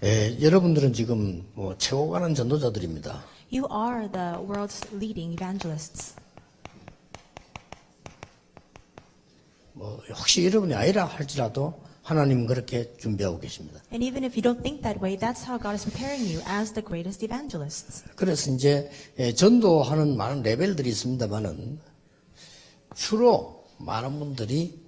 여러분들은 지금 뭐 최고 가는 전도자들입니다. You are the world's leading evangelists. 뭐 혹시 여러분이 아니라 할지라도 하나님은 그렇게 준비하고 계십니다. And even if you don't think that way, that's how God is preparing you as the greatest evangelists. 그래서 이제 전도하는 많은 레벨들이 있습니다만은 주로 많은 분들이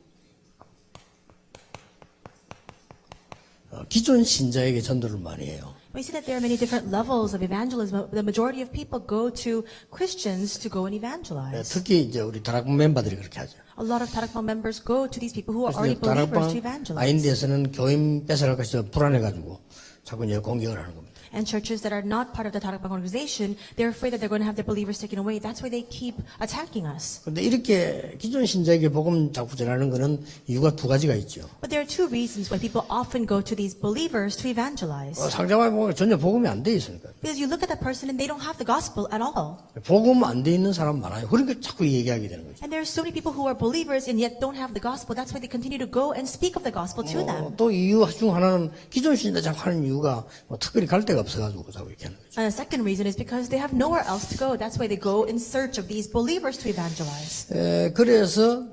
기존 신자에게 전도를 많이 해요. We see that there are many different levels of evangelism. The majority of people go to Christians to go and evangelize. 특히 이제 우리 다락방 멤버들이 그렇게 하죠. A lot of Tarakpang members go to these people who are 그래서 already 이제 believers to 다락방 evangelize. 아인데서는 교인 뺏어갈까 해서 불안해가지고 자꾸 이제 공격을 하는 겁니다. And churches that are not part of the Tarakpang organization, they're afraid that they're going to have their believers taken away. That's why they keep attacking us. 그런데 이렇게 기존 신자에게 복음 자꾸 전하는 거는 이유가 두 가지가 있죠. But there are two reasons why people often go to these believers to evangelize. 상대방에 보면 전혀 복음이 안 돼 있으니까. Because you look at that person and they don't have the gospel at all. 복음 안 돼 있는 사람 많아요. 그러니까 자꾸 얘기하게 되는 거죠. And there are so many people who are believers and yet don't have the gospel. That's why they continue to go and speak of the gospel to them. 또 이유 중 하나는 기존 신자 자꾸 하는 이유가 뭐 특별히 갈 데가 없어가지고 자꾸 이렇게 하는 거죠. And the second reason is because they have nowhere else to go. That's why they go in search of these believers to evangelize. 그래서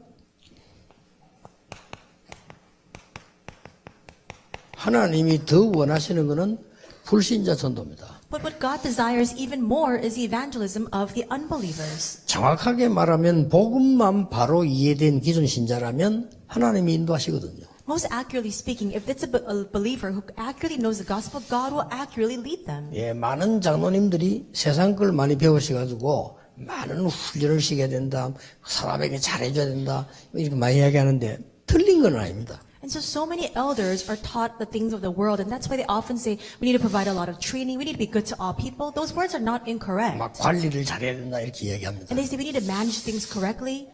하나님이 더 원하시는 것은 불신자 전도입니다. But what God desires even more is the evangelism of the unbelievers. 정확하게 말하면 복음만 바로 이해된 기존 신자라면 하나님이 인도하시거든요. Most accurately speaking, if it's a believer who accurately knows the gospel, God will accurately lead them. 많은 장로님들이 세상 걸 많이 배우셔가지고 많은 훈련을 시켜야 된다, 사람에게 잘해줘야 된다 이렇게 많이 이야기하는데 틀린 건 아닙니다. And so many elders are taught the things of the world, and that's why they often say, we need to provide a lot of training, we need to be good to all people. Those words are not incorrect. 막 관리를 잘해야 된다 이렇게 이야기합니다. And they say we need to manage things correctly.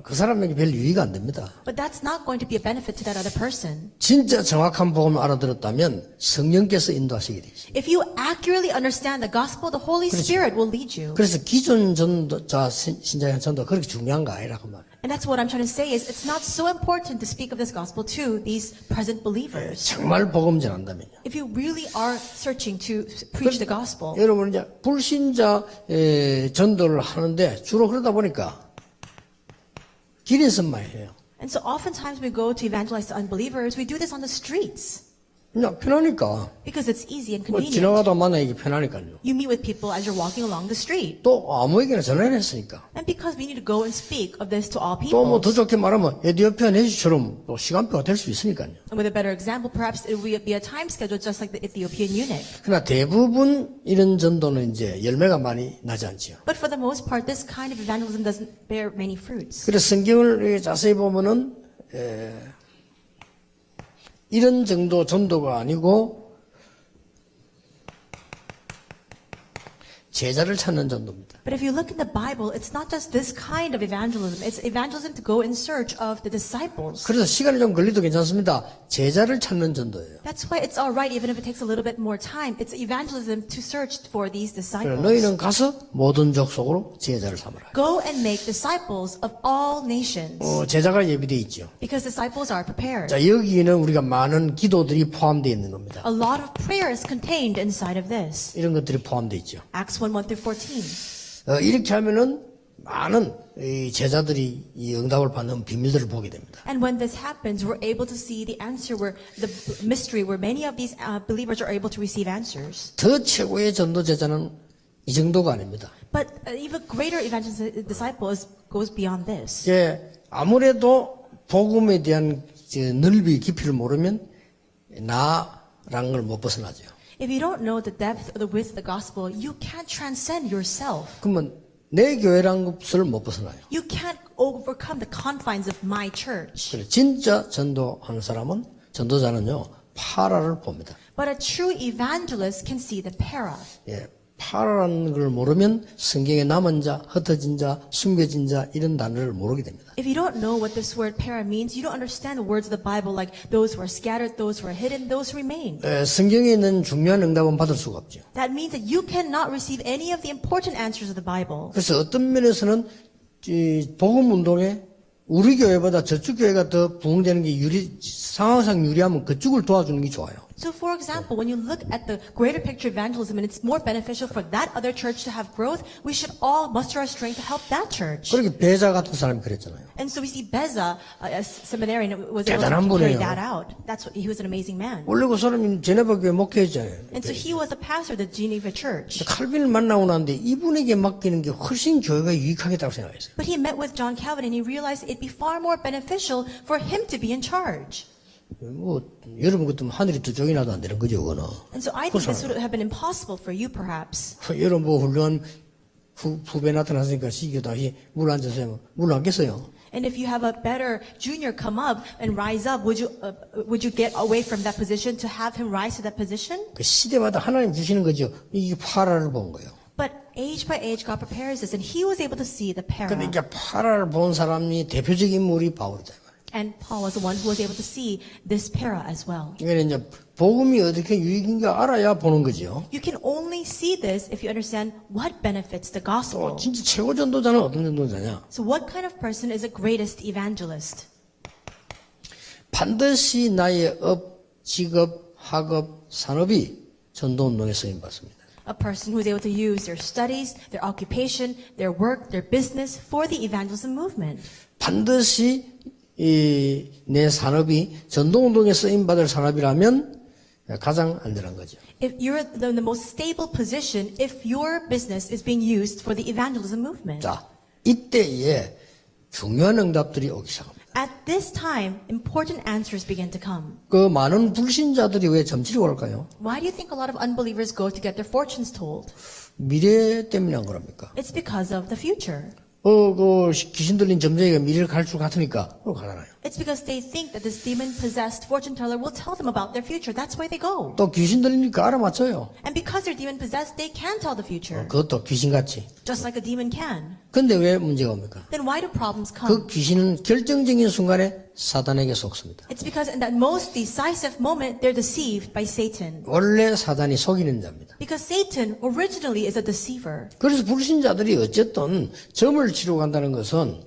그 사람에게 별 유의가 안 됩니다. But that's not going to be a benefit to that other person. 진짜 정확한 복음을 알아들었다면 성령께서 인도하시게 되죠. If you accurately understand the gospel, the Holy Spirit will lead you. 그래서 기존 전도자 신자의 전도 그렇게 중요한 거 아니라고 말해요. And that's what I'm trying to say is it's not so important to speak of this gospel to these present believers. 정말 복음 전한다면요. If you really are searching to preach the gospel. 여러분 이제 불신자 전도를 하는데 주로 그러다 보니까 길에서만 해요. And so oftentimes we go to evangelize to unbelievers, we do this on the streets. 그냥 편하니까. Because it's easy and 뭐 convenient. 지나가다 만나기 편하니까요. You meet with people as you're walking along the street. 또 아무에게나 전화를 했으니까. And because we need to go and speak of this to all 또 people. 뭐 더 좋게 말하면 에디오피아 내시처럼 또 시간표가 될 수 있으니까요. And with a better example, perhaps it will be a time schedule just like the Ethiopian eunuch. 그러나 대부분 이런 전도는 이제 열매가 많이 나지 않지요. But for the most part, this kind of evangelism doesn't bear many fruits. 그래서 성경을 자세히 보면은 이런 정도 전도가 아니고 제자를 찾는 전도입니다. But if you look in the Bible, it's not just this kind of evangelism. It's evangelism to go in search of the disciples. 그래서 시간이 좀 걸려도 괜찮습니다. 제자를 찾는 전도예요. That's why it's all right, even if it takes a little bit more time. It's evangelism to search for these 그래서 disciples. 너희는 가서 모든 족속으로 제자를 삼으라. Go and make disciples of all nations. 제자가 예비되어 있죠. Because disciples are prepared. 자, 여기에는 우리가 많은 기도들이 포함되어 있는 겁니다. A lot of prayer is contained inside of this. 이런 것들이 포함되어 있죠. Acts 1:1 through 14. 이렇게 하면은 많은 이 제자들이 이 응답을 받는 비밀들을 보게 됩니다. And when this happens, we're able to see the answer, where the mystery, where many of these believers are able to receive answers. 더 최고의 전도 제자는 이 정도가 아닙니다. But even greater evangelist disciple goes beyond this. 아무래도 복음에 대한 넓이 깊이를 모르면 나라는 걸 못 벗어나죠. If you don't know the depth or the width of the gospel, you can't transcend yourself. 그러면 내 교회라는 것을 못 벗어나요. You can't overcome the confines of my church. 그래, 진짜 전도하는 사람은 전도자는요 파라를 봅니다. But a true evangelist can see the para. 파라라는 걸 모르면 성경에 남은 자, 흩어진 자, 숨겨진 자 이런 단어를 모르게 됩니다. If you don't know what this word para means, you don't understand the words of the Bible like those who are scattered, those who are hidden, those who remain. 성경에 있는 중요한 응답은 받을 수가 없죠. That means that you cannot receive any of the important answers of the Bible. 그래서 어떤 면에서는 이 복음 운동에 우리 교회보다 저쪽 교회가 더 부흥되는 게 상황상 유리하면 그쪽을 도와주는 게 좋아요. So for example, when you look at the greater picture evangelism and it's more beneficial for that other church to have growth, we should all muster our strength to help that church. 그렇게 베자 같은 사람이 그랬잖아요. And so we see Beza, a seminarian, was able 대단한 to carry 분이에요. that out. He was an amazing man. 원래 그 사람이 제네바 교회 목회했잖아요. And so he was a pastor of the Geneva church. 칼빈을 만나고 나는데 이분에게 맡기는 게 훨씬 교회가 유익하겠다고 생각했어요. But he met with John Calvin and he realized it'd be far more beneficial for him to be in charge. 뭐 여러분 같으면 하늘이 두 쪽이 나도 안 되는 거죠, 그거는. And so I think this would have been impossible for you perhaps. 여러분 뭐 훌륭한 후배 나타났으니까 시기가 다시 물 앉으세요. 물 앉겠어요. And if you have a better junior come up and rise up, would you get away from that position to have him rise to that position? 그 시대마다 하나님 주시는 거죠. 이게 파라를 본 거예요. But age by age, God prepares us, and He was able to see the para. 근데 이제 파라를 본 사람이 대표적인 인물이 바울이다. And Paul was the one who was able to see this para as well. 그러니까 이제 복음이 어떻게 유익인가 알아야 보는 거죠. You can only see this if you understand what benefits the 또 gospel. 진짜 최고 전도자는 어떤 전도자냐? So what kind of person is the greatest evangelist? 반드시 나의 업, 직업, 학업, 산업이 전도운동에 쓰임받습니다. A person who is able to use their studies, their occupation, their work, their business for the evangelism movement. 반드시 내 산업이 전도운동에 쓰임받을 산업이라면 가장 안전한 거죠. If you're in the most stable position, if your business is being used for the evangelism movement. 자, 이때에 중요한 응답들이 오기 시작합니다. At this time, important answers begin to come. 그 많은 불신자들이 왜 점치려고 할까요? Why do you think a lot of unbelievers go to get their fortunes told? 미래 때문에 한 거랍니까? It's because of the future. 그 귀신 들린 점쟁이가 미래를 갈 줄 같으니까 그러 가잖아요. It's because they think that this demon-possessed fortune teller will tell them about their future. That's why they go. 또 귀신 들리니까 알아맞혀요. And because they're demon-possessed, they can tell the future. 그것도 귀신같이. Just like a demon can. 근데 왜 문제가 옵니까? Then why do problems 그 come? 귀신은 결정적인 순간에 사단에게 속습니다. It's because in that most decisive moment, they're deceived by Satan. 원래 사단이 속이는 자입니다. Because Satan originally is a deceiver. 그래서 불신자들이 어쨌든 점을 치러 간다는 것은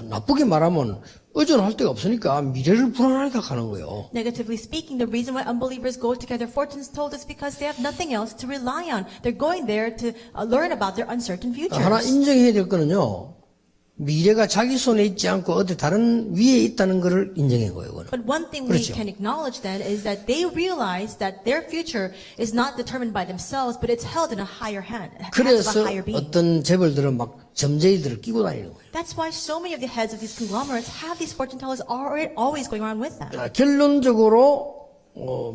나쁘게 말하면 의존할 데가 없으니까 미래를 불안하게 가는 거예요. Negatively speaking, the reason why unbelievers go to get their fortunes told is because they have nothing else to rely on. They're going there to learn about their uncertain 하나 futures. 인정해야 될 거는요. 미래가 자기 손에 있지 않고 어디 다른 위에 있다는 것을 인정한 거예요. 그건. But one thing we 그렇죠. can acknowledge then is that they realize that their future is not determined by themselves, but it's held in a higher hand, hands of 그래서 a higher being. 어떤 재벌들은 막 점쟁이들을 끼고 다니는 거예요. That's why so many of the heads of these conglomerates have these fortune tellers always going around with them. 결론적으로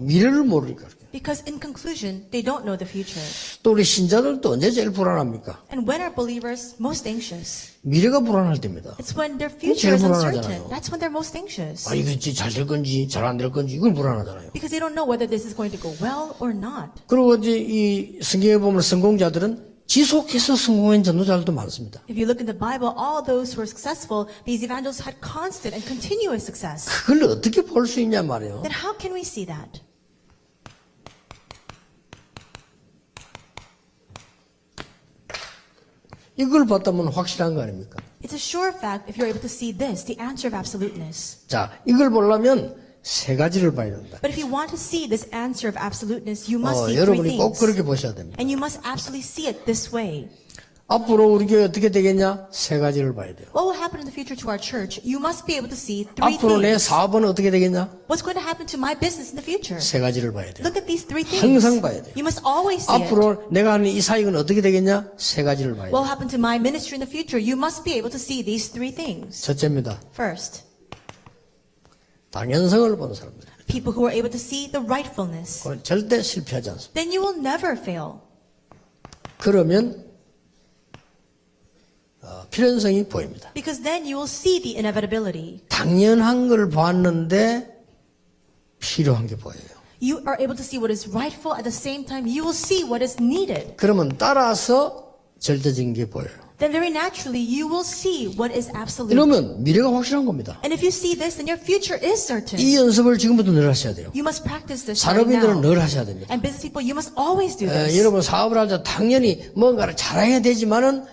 미래를 모르니까. Because in conclusion, they don't know the future. 또 우리 신자들도 언제 제일 불안합니까? And when are believers most anxious? 미래가 불안할 때입니다. It's when their future is 제일 uncertain. 불안하잖아요. That's when they're most anxious. 이거 잘 될 건지 잘 안 될 건지 이걸 불안하잖아요. Because they don't know whether this is going to go well or not. 그리고 이제 이 성경에 보면 성공자들은 지속해서 성공한 전도자들도 많습니다. If you look in the Bible, all those who were successful, these evangelists had constant and continuous success. 그걸 어떻게 볼 수 있냐 말이에요. Then how can we see that? 이걸 봤다면 확실한 거 아닙니까? It's a sure fact if you're able to see this, the answer of absoluteness. 자, 이걸 보려면 세 가지를 봐야 된다. But if you want to see this answer of absoluteness, you must see three 여러분이 꼭 things. 그렇게 보셔야 됩니다. And you must absolutely see it this way. 앞으로 우리 교회 어떻게 되겠냐? 세 가지를 봐야 돼요. What will happen in the future to our church? You must be able to see three 앞으로 내 things. 사업은 어떻게 되겠냐? What's going to happen to my business in the future? 세 가지를 봐야 돼요. Look at these three things. 항상 봐야 돼요. You must always see it. 앞으로 내가 하는 이 사역은 어떻게 되겠냐? 세 가지를 봐야 What will 돼요. happen to my ministry in the future? You must be able to see these three things. 첫째입니다. First, 당연성을 보는 사람들. people who are able to see the rightfulness. 그건 절대 실패하지 않습니다. Then you will never fail. 그러면 필연성이 보입니다. Because then you will see the inevitability. 당연한 걸 봤는데 필요한 게 보여요. You are able to see what is rightful at the same time you will see what is needed. 그러면 따라서 절대적인 게 보여요. Then very naturally you will see what is absolute. 이러면 미래가 확실한 겁니다. And if you see this, then your future is certain. 이 연습을 지금부터 늘 하셔야 돼요. You must practice this right 산업인들은 now. 늘 하셔야 됩니다. And business people, you must always do this. 여러분 사업을 할 때 당연히 뭔가를 잘해야 되지만은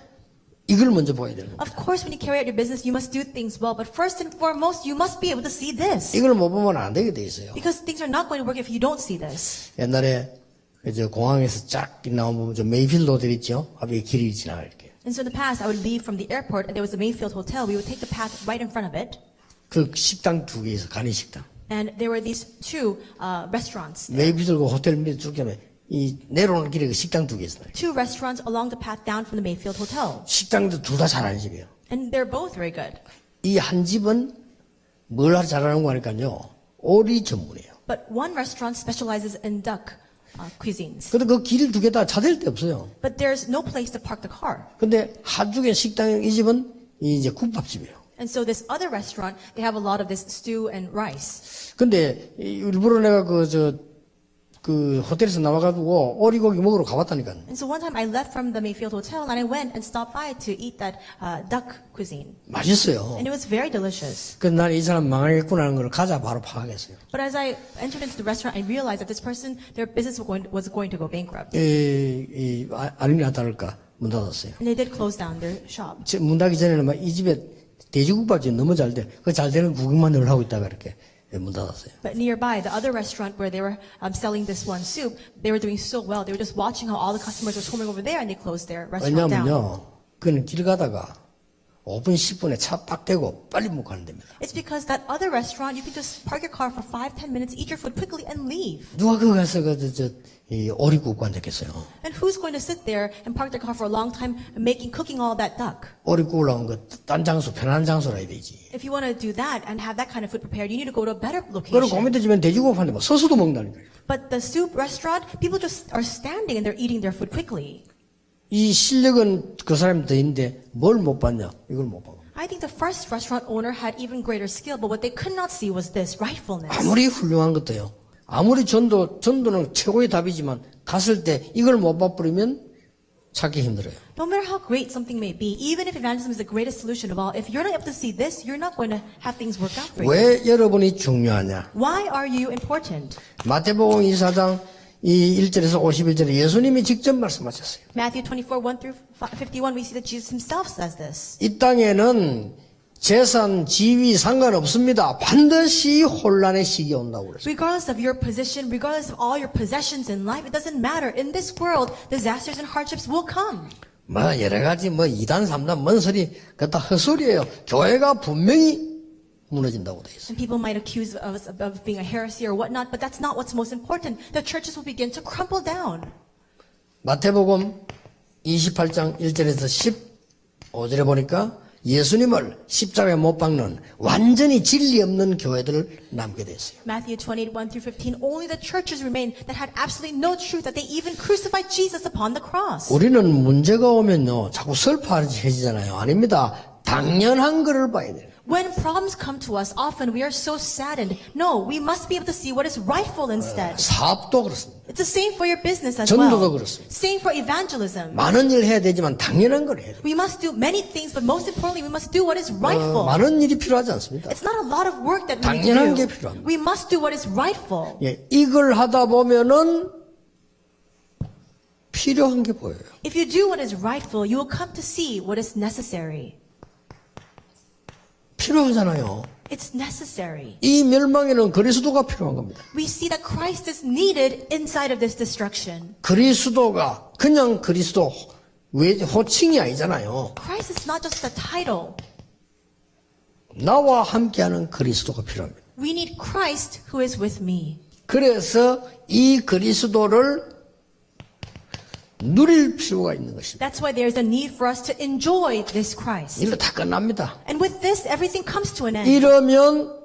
이걸 먼저 보여야 되는 겁니다. Of course, when you carry out your business, you must do things well. But first and foremost, you must be able to see this. 이걸 못 보면 안 되게 돼 있어요. Because things are not going to work if you don't see this. 옛날에 저 공항에서 쫙 나오면 저 메이필드 호텔 있죠? 앞에 길이 지나가 이렇게. And so in the past, I would leave from the airport and there was a Mayfield hotel. We would take the path right in front of it. 그 식당 두 개 있어, 간이 식당. And there were these two restaurants. 메이필드 호텔 밑에 쭉 가면 이 내려오는 길에 그 식당 두 개 있어요. Two restaurants along the path down from the Mayfield Hotel. 식당도 둘 다 잘하는 집이에요. And they're both very good. 이 한 집은 뭘 잘하는 거 하니까요. 오리 전문이에요. But one restaurant specializes in duck cuisines. 근데 그 길 두 개 다 차댈 데 없어요. But there's no place to park the car. 근데 한쪽에 식당 이 집은 이제 국밥집이에요. And so this other restaurant, they have a lot of this stew and rice. 근데 일부러 내가 그 호텔에서 나와가지고 오리고기 먹으러 가봤다니까. And so one time I left from the Mayfield Hotel and I went and stopped by to eat that duck cuisine. 맛있어요. And it was very delicious. 그래서 난 이 사람 망하겠구나 하는 걸 가자 바로 파악했어요. But as I entered into the restaurant, I realized that this person, their business was going to go bankrupt. 아니나 다를까 문 닫았어요. And they did close down their shop. 문 닫기 전에는 막 이 집에 돼지국밥집 너무 잘 돼. 그 잘 되는 구경만 늘 하고 있다가 이렇게 문 닫았어요. But nearby, the other restaurant where they were selling this one soup, they were doing so well. They were just watching how all the customers were swarming over there, and they closed their restaurant down. 왜냐면요, 그는 길 가다가 5분 10분에 차 빡 대고 빨리 못 가는 데입니다. It's because that other restaurant, you can just park your car for 5-10 minutes, eat your food quickly, and leave. 누가 그 가서 이 오리국 앉았겠어요. And who's going to sit there and park their car for a long time, cooking all that duck? 오리국 올라온 거 딴 장소, 편안한 장소라 해야 되지. If you want to do that and have that kind of food prepared, you need to go to a better 그리고 location. 고민대 집엔 돼지국밥 하는데 뭐 서서도 먹는다니까요. But the soup restaurant, people just are standing and they're eating their food quickly. 이 실력은 그 사람이 더 있는데 뭘 못 봤냐? 이걸 못 봐. I think the first restaurant owner had even greater skill, but what they could not see was this rightfulness. 아무리 훌륭한 것도요. 아무리 전도는 최고의 답이지만 갔을 때 이걸 못 봐버리면 찾기 힘들어요. No matter how great something may be, even if evangelism is the greatest solution of all, if you're not able to see this, you're not going to have things work out for you. 왜 여러분이 중요하냐? Why are you important? 마태복음 24장 이 1절에서 51절에 예수님이 직접 말씀하셨어요. Matthew 24, 1 through 51, we see that Jesus himself says this. 이 땅에는 재산, 지위 상관없습니다. 반드시 혼란의 시기 온다고 그랬어요. Regardless of your position, regardless of all your possessions in life, it doesn't matter. In this world, disasters and hardships will come. 뭐 여러 가지 뭐 2단, 3단, 뭔 소리 그거 다 헛소리예요. 교회가 분명히 무너진다고 돼 있어요. And people might accuse us of being a heresy or whatnot, but that's not what's most important. The churches will begin to crumple down. 마태복음 28장 1절에서 15절에 보니까 예수님을 십자가에 못 박는 완전히 진리 없는 교회들을 남게 됐어요. Matthew 28, 1 through 15, only the churches remain that had absolutely no truth, that they even crucified Jesus upon the cross. 우리는 문제가 오면요 자꾸 슬퍼해지잖아요. 아닙니다. 당연한 거를 봐야 돼요. When problems come to us, often we are so saddened. No, we must be able to see what is rightful instead. 사업도 그렇습니다. It's the same for your business as 전도도 well. 그렇습니다. Same for evangelism. 많은 일 해야 되지만 당연한 걸 해야 돼요. We must do many things, but most importantly, we must do what is rightful. 많은 일이 필요하지 않습니다. It's not a lot of work that we need 당연한 게 to do. 필요합니다. We must do what is rightful. 예, 이걸 하다 보면은 필요한 게 보여요. If you do what is rightful, you will come to see what is necessary. 필요하잖아요. It's necessary. 이 멸망에는 그리스도가 필요한 겁니다. We see that Christ is needed inside of this destruction. 그리스도가 그냥 그리스도 호칭이 아니잖아요. Christ is not just a title. 나와 함께하는 그리스도가 필요합니다. We need Christ who is with me. 그래서 이 그리스도를 누릴 필요가 있는 것입니다. That's why there is a need for us to enjoy this Christ. 이로 다 끝납니다. And with this, everything comes to an end. 이러면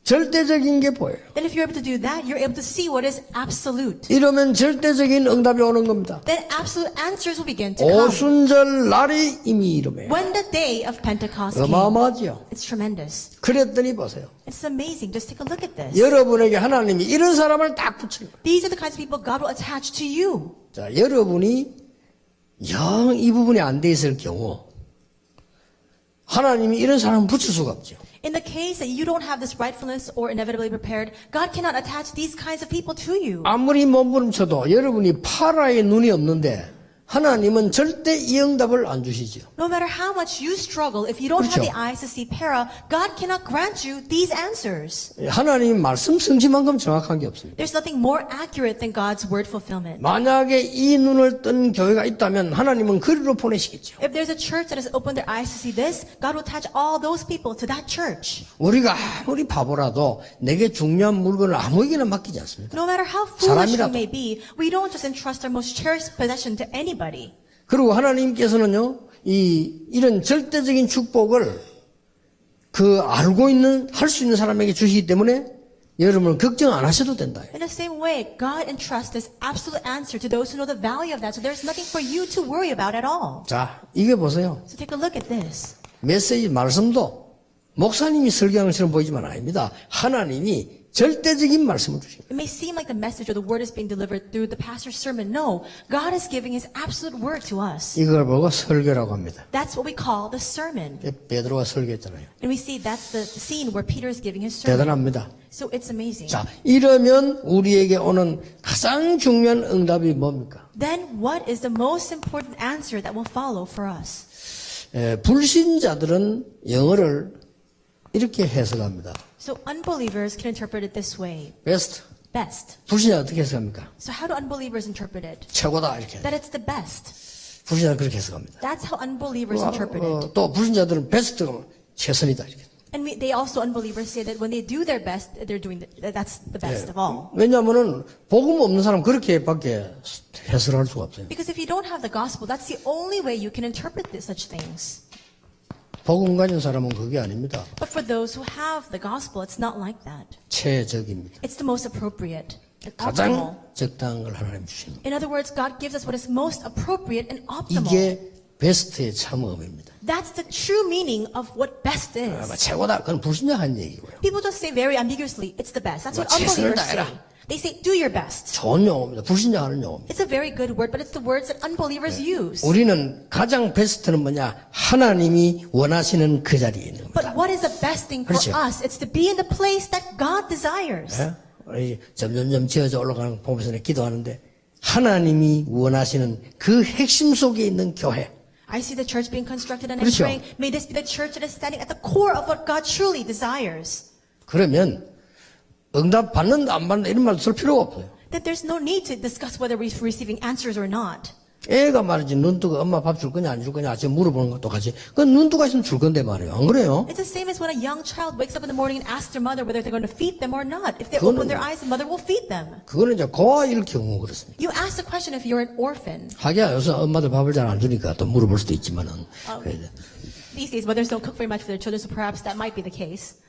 절대적인 게 보여요. Then if you're able to do that, you're able to see what is absolute. 이러면 절대적인 응답이 오는 겁니다. Then absolute answers will begin to come. 오순절 날이 이미 이름에 When the day of Pentecost came, 어마어마하지요. it's tremendous. 그랬더니 보세요. It's amazing. Just take a look at this. 여러분에게 하나님이 이런 사람을 딱 붙여요. These are the kinds of people God will attach to you. 자, 여러분이 영 이 부분이 안 돼 있을 경우 하나님이 이런 사람을 붙일 수가 없죠. In the case that you don't have this rightfulness or inevitably prepared, God cannot attach these kinds of people to you. 아무리 몸부림쳐도 여러분이 파라의 눈이 없는데 하나님은 절대 이 응답을 안 주시죠. No matter how much you struggle, if you don't have 그렇죠. the eyes to see para, God cannot grant you these answers. 하나님 말씀 성취만큼 정확한 게 없습니다. There's nothing more accurate than God's word fulfillment. 만약에 이 눈을 뜬 교회가 있다면 하나님은 그리로 보내시겠죠. If there's a church that has opened their eyes to see this, God will attach all those people to that church. 우리가 아무리 바보라도 내게 중요한 물건을 아무에게나 맡기지 않습니다. No matter how foolish we 사람이라도. may be, we don't just entrust our most cherished possession to anybody. 그리고 하나님께서는요, 이런 절대적인 축복을 알고 있는, 할 수 있는 사람에게 주시기 때문에 여러분은 걱정 안 하셔도 된다. In the same way, God entrusts this absolute answer to those who know the value of that. So there's nothing for you to worry about at all. 자, 이게 보세요. So take a look at this. 메시지 말씀도 목사님이 설교하는 것처럼 보이지만 아닙니다. 하나님이 절대적인 말씀을 주십니다. It may seem like the message or the word is being delivered through the pastor's sermon. No, God is giving His absolute word to us. 이걸 보고 설교라고 합니다. That's what we call the sermon. 베드로가 설교했잖아요. And we see that's the scene where Peter is giving his sermon. 대단합니다. So it's amazing. 자, 이러면 우리에게 오는 가장 중요한 응답이 뭡니까? Then what is the most important answer that will follow for us? 불신자들은 영어를 이렇게 해석합니다. So unbelievers can interpret it this way. 베스트. Best. 불신자 어떻게 해석합니까? So how do unbelievers interpret it? 최고다 이렇게. That it's the best. 불신자는 그렇게 해석합니다. That's how unbelievers interpret it. 또 불신자들은 베스트가 최선이다 이렇게. And they also, unbelievers, say that when they do their best, they're doing that's the best of all. 왜냐하면은 복음 없는 사람 그렇게밖에 해석할 수가 없어요. Because if you don't have the gospel, that's the only way you can interpret such things. 복음 가진 사람은 그게 아닙니다. But for those who have the gospel, it's not like that. 최적입니다. It's the most appropriate and optimal. 가장 적당한 걸 하나님 주십니다. In other words, God gives us what is most appropriate and optimal. 이게 베스트의 참음입니다. That's the true meaning of what best is. 최고다. 그건 불신자 한 얘기고요. People just say very ambiguously, it's the best. That's what 최선을 unbelievers say. 다해라. They say, do your best. 좋은 용어입니다. 불신자 하는 용어입니다. It's a very good word, but it's the words that unbelievers use. 우리는 가장 베스트는 뭐냐? 하나님이 원하시는 그 자리에 있는 겁니다. But what is the best thing for 그렇죠. us? It's to be in the place that God desires. 예? 우리 점점점 지어져 올라가는 거 보면서 기도하는데 하나님이 원하시는 그 핵심 속에 있는 교회. I see the church being constructed and I'm 그렇죠. praying, may this be the church that is standing at the core of what God truly desires. 그러면 응답 받는다 안 받는다 이런 말도 쓸 필요가 없어요. That there's no need to discuss whether we're receiving answers or not. 애가 말이지 눈뜨고 엄마 밥 줄 거냐 안 줄 거냐 지금 물어보는 것도 같이 그건 눈뜨고 있으면 줄 건데 말이에요. 안 그래요? It's the same as when a young child wakes up in the morning and asks their mother whether they're going to feed them or not. If they 그거는- open their eyes, the mother will feed them. 그거는 이제 고아일 경우 그렇습니다. You ask the question if you're an orphan. 하기야 요새 엄마들 밥을 잘 안 주니까 또 물어볼 수도 있지만은 These days, mothers don't cook very much for their children, so perhaps that might be the case.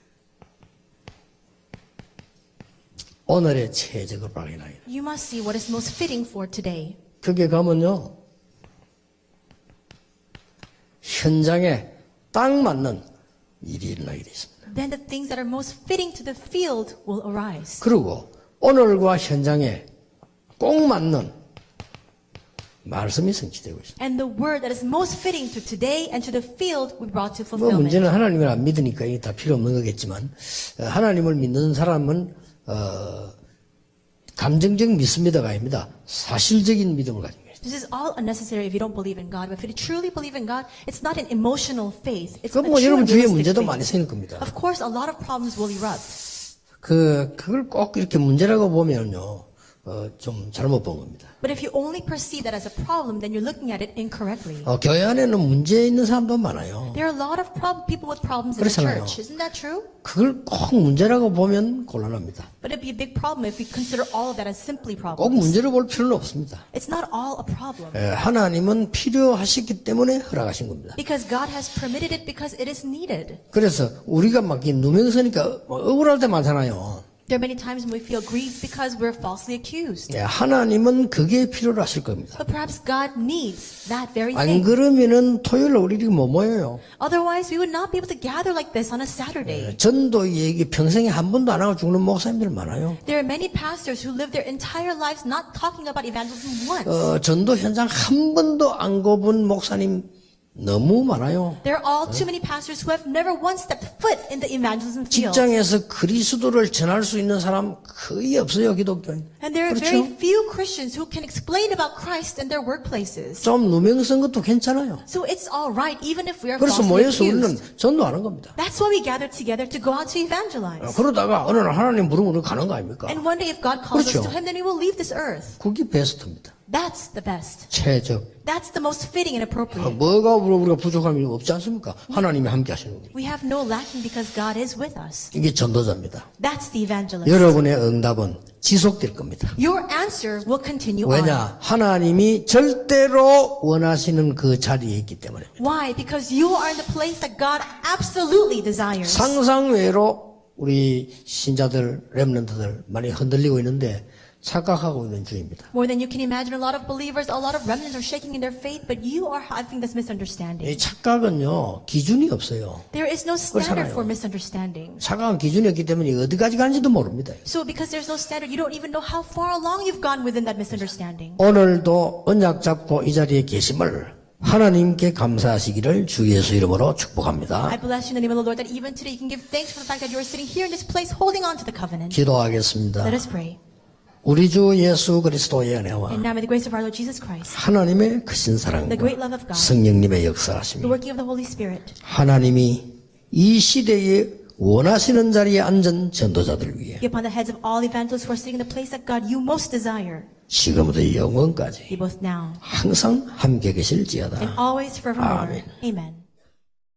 오늘의 최적을 발견하게 돼. You must see what is most fitting for today. 거기에 가면요 현장에 딱 맞는 일이 일어나게 돼 있습니다. Then the things that are most fitting to the field will arise. 그리고 오늘과 현장에 꼭 맞는 말씀이 성취되고 있습니다. And the word that is most fitting to today and to the field will be brought to 뭐 fulfillment. 문제는 하나님을 안 믿으니까 이게 다 필요 없는 거겠지만 하나님을 믿는 사람은 감정적 믿습니다가 아닙니다. 사실적인 믿음을 가지고 있습니다. This is all unnecessary if you don't believe in God. But if you truly believe in God, it's not an emotional faith. It's a 그럼 뭐 true 여러분 and 주위에 realistic 문제도 faith. 많이 생길 겁니다. Of course, a lot of problems will erupt. 그걸 꼭 이렇게 문제라고 보면요 좀 잘못 본 겁니다. But if you only perceive that as a problem, then you're looking at it incorrectly. 교회 안에는 문제 있는 사람도 많아요. There are a lot of people with problems in the 그렇잖아요. church. Isn't that true? 그걸 꼭 문제라고 보면 곤란합니다. But it'd be a big problem if we consider all of that as simply 꼭 problems. 문제로 볼 필요는 없습니다. It's not all a problem. 하나님은 필요하셨기 때문에 허락하신 겁니다. Because God has permitted it because it is needed. 그래서 우리가 막 누명서니까 억울할 때 많잖아요. There are many times when we feel grieved because we're falsely accused. 하나님은 그게 필요로 하실 겁니다. But perhaps God needs that very 안 thing. 그러면은 토요일 우리 이렇게 못 모여요. Otherwise, we would not be able to gather like this on a Saturday. 전도 얘기 평생에 한 번도 안 하고 죽는 목사님들 많아요. There are many pastors who live their entire lives not talking about evangelism once. 전도 현장 한 번도 안 가본 목사님 너무 많아요. There are all too many pastors who have never once stepped foot in the evangelism field. 직장에서 그리스도를 전할 수 있는 사람 거의 없어요, 기독교인. And there are 그렇죠? very few Christians who can explain about Christ in their workplaces. 좀 누명 쓴 것도 괜찮아요. So it's all right, even if we are 그래서 falsely 모여서 우리는 accused. 전도하는 겁니다. That's why we gather together to go out to evangelize. 그러다가 어느 날 하나님 부르면 우리 가는 거 아닙니까? And one day if God calls 그렇죠. us to Him, then we will leave this earth. 그게 베스트입니다. That's the best. 최적. That's the most fitting and appropriate. 뭐가 우리가 부족함이 없지 않습니까? 하나님이 함께 하시는 거예요. We have no lacking because God is with us. 이게 전도자입니다. That's the evangelist. 여러분의 응답은 지속될 겁니다. Your answer will continue on. 왜냐? 하나님이 절대로 원하시는 그 자리에 있기 때문에. Why? Because you are in the place that God absolutely desires. 상상 외로 우리 신자들, 렘넌트들 많이 흔들리고 있는데 착각하고 있는 중입니다. More than you can imagine, a lot of believers, a lot of remnants are shaking in their faith, but you are having this misunderstanding. 이 착각은요, 기준이 없어요. There is no standard 그렇잖아요. for misunderstanding. 착각은 기준이 없기 때문에 어디까지 가는지도 모릅니다. So because there's no standard, you don't even know how far along you've gone within that misunderstanding. 오늘도 언약 잡고 이 자리에 계심을 하나님께 감사하시기를 주 예수 이름으로 축복합니다. I bless you in the name of the Lord that even today you can give thanks for the fact that you are sitting here in this place holding on to the covenant. 기도하겠습니다. Let us pray. 우리 주 예수 그리스도의 은혜와 And now may the grace of our Lord Jesus Christ, 하나님의 크신 사랑과 the great love of God, 성령님의 the 역사하심이 working of the Holy Spirit, 하나님이 이 시대에 원하시는 자리에 앉은 전도자들 위해 be upon the heads of all evangelists who are sitting in the place that God you most desire, 지금부터 영원까지 be both now 항상 함께 계실지어다. and always forevermore. Amen. Amen.